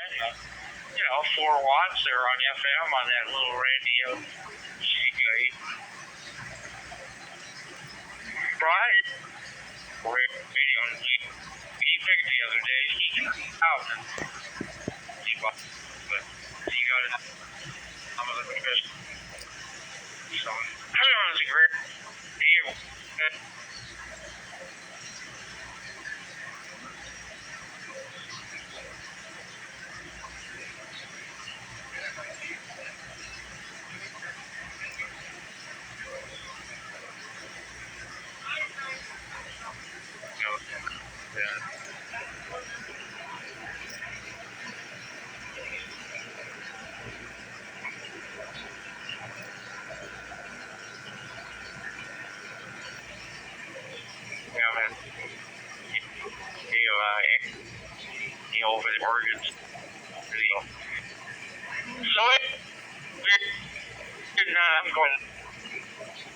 You know, 4 watts there on FM on that little radio. Right? Radio. He picked the other day. He got out. But he got it. Some of the fish. So, it was a great deal. Over the organs. So I'm going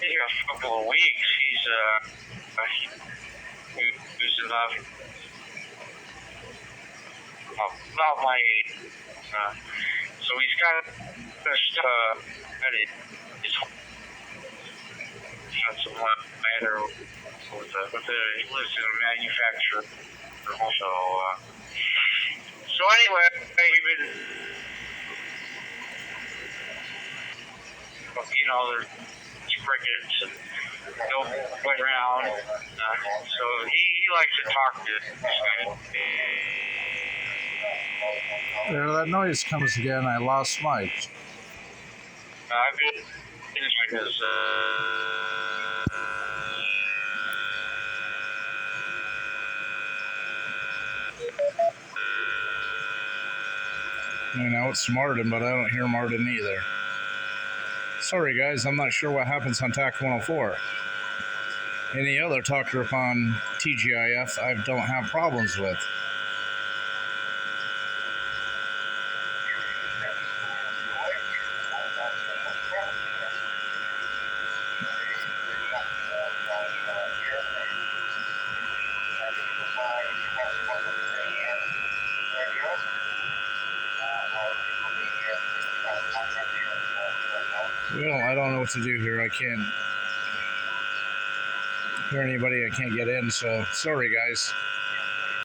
in a couple of weeks. He's about my age. So he's got just some matter with he lives in a manufacturer. So anyway, you know, there's crickets and going around. So he likes to talk to this guy. There, that noise comes again. I lost Mike. I've been because I know it's Martin, but I don't hear Martin either. Sorry guys, I'm not sure what happens on TAC104. Any other talk group on TGIF I don't have problems with. Well, I don't know what to do here. I can't hear anybody. I can't get in, so sorry guys.